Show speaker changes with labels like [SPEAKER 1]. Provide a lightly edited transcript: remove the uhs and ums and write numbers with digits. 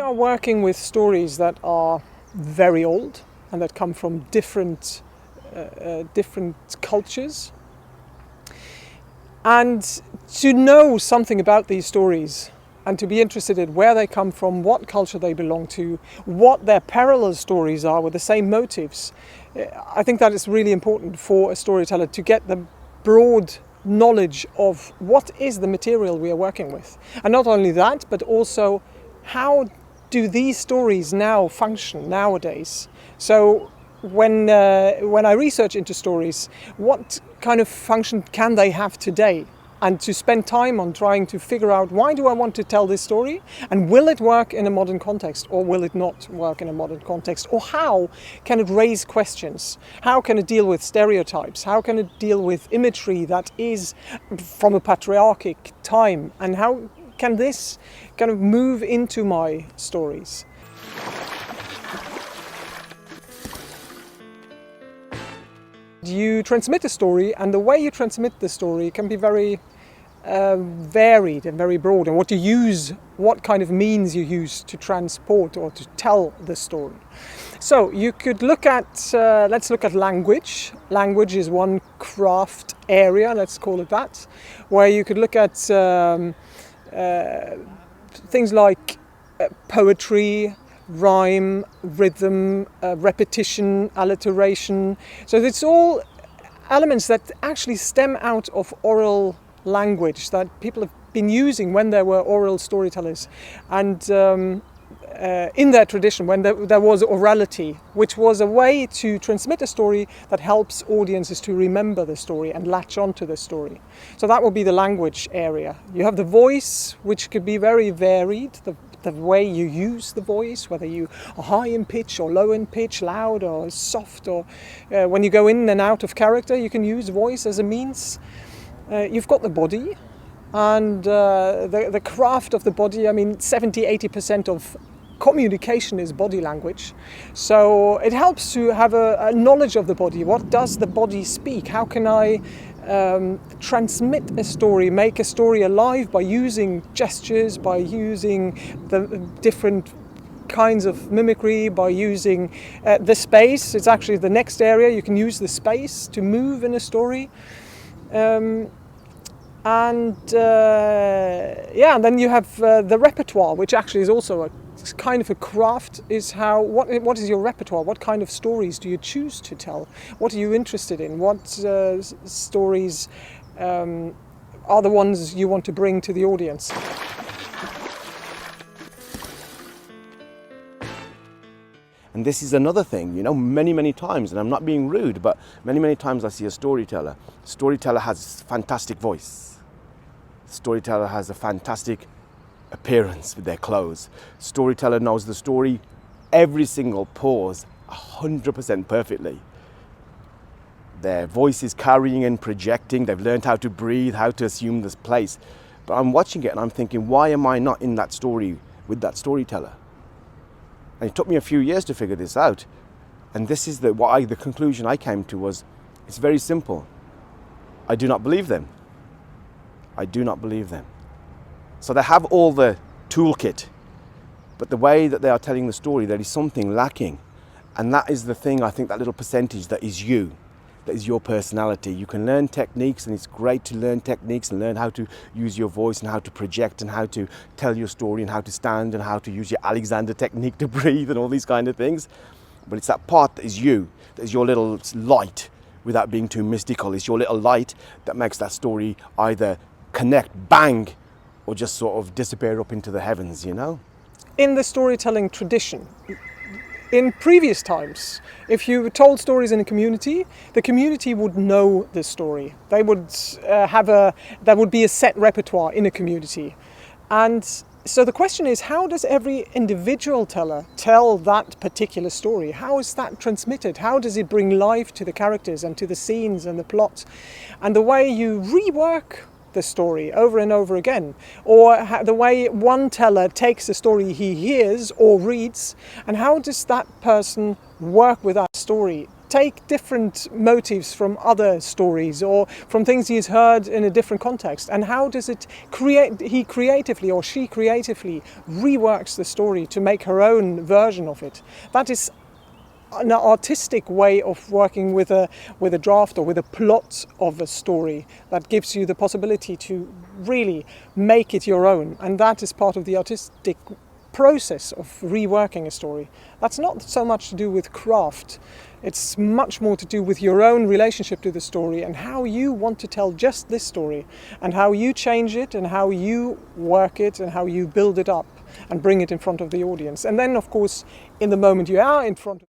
[SPEAKER 1] are working with stories that are very old and that come from different cultures. And to know something about these stories and to be interested in where they come from, what culture they belong to, what their parallel stories are with the same motives, I think that is really important for a storyteller to get the broad knowledge of what is the material we are working with. And not only that, but also how do these stories now function nowadays? So when I research into stories, what kind of function can they have today? And to spend time on trying to figure out, why do I want to tell this story? And will it work in a modern context, or will it not work in a modern context? Or how can it raise questions? How can it deal with stereotypes? How can it deal with imagery that is from a patriarchic time? And how can this kind of move into my stories? You transmit a story, and the way you transmit the story can be very varied and very broad, and what kind of means you use to transport or to tell the story. So you could look at, let's look at language. Language is one craft area, let's call it that, where you could look at things like poetry, rhyme, rhythm, repetition, alliteration. So it's all elements that actually stem out of oral language that people have been using when there were oral storytellers, and in their tradition, when there was orality, which was a way to transmit a story that helps audiences to remember the story and latch onto the story. So that would be the language area. You have the voice, which could be very varied, the way you use the voice, whether you are high in pitch or low in pitch, loud or soft, or when you go in and out of character, you can use voice as a means. You've got the body, and the craft of the body. I mean, 70-80% of communication is body language. So it helps to have a knowledge of the body. What does the body speak? How can I transmit a story, make a story alive by using gestures, by using the different kinds of mimicry, by using the space. It's actually the next area. You can use the space to move in a story. And then you have the repertoire, which actually is also a kind of a craft. Is how what is your repertoire? What kind of stories do you choose to tell? What are you interested in? What stories are the ones you want to bring to the audience?
[SPEAKER 2] And this is another thing, many times, and I'm not being rude, but many times I see a storyteller. Storyteller has fantastic voice. Storyteller has a fantastic appearance with their clothes. Storyteller knows the story, every single pause, 100% perfectly. Their voice is carrying and projecting. They've learned how to breathe, how to assume this place. But I'm watching it and I'm thinking, why am I not in that story with that storyteller? And it took me a few years to figure this out. And this is the conclusion I came to was, it's very simple. I do not believe them. I do not believe them. So they have all the toolkit, but the way that they are telling the story, there is something lacking. And that is the thing, I think, that little percentage that is you, that is your personality. You can learn techniques, and it's great to learn techniques and learn how to use your voice and how to project and how to tell your story and how to stand and how to use your Alexander technique to breathe and all these kind of things. But it's that part that is you, that is your little light, without being too mystical. It's your little light that makes that story either connect, bang, or just sort of disappear up into the heavens,
[SPEAKER 1] In the storytelling tradition, in previous times, if you told stories in a community, the community would know the story. They would there would be a set repertoire in a community. And so the question is, how does every individual teller tell that particular story? How is that transmitted? How does it bring life to the characters and to the scenes and the plot? And the way you rework the story over and over again, or the way one teller takes the story he hears or reads, and how does that person work with that story, take different motives from other stories or from things he's heard in a different context, and how does it he creatively or she creatively reworks the story to make her own version of it. That is an artistic way of working with a draft or with a plot of a story that gives you the possibility to really make it your own, and that is part of the artistic process of reworking a story. That's not so much to do with craft. It's much more to do with your own relationship to the story and how you want to tell just this story, and how you change it and how you work it and how you build it up and bring it in front of the audience. And then, of course, in the moment you are in front of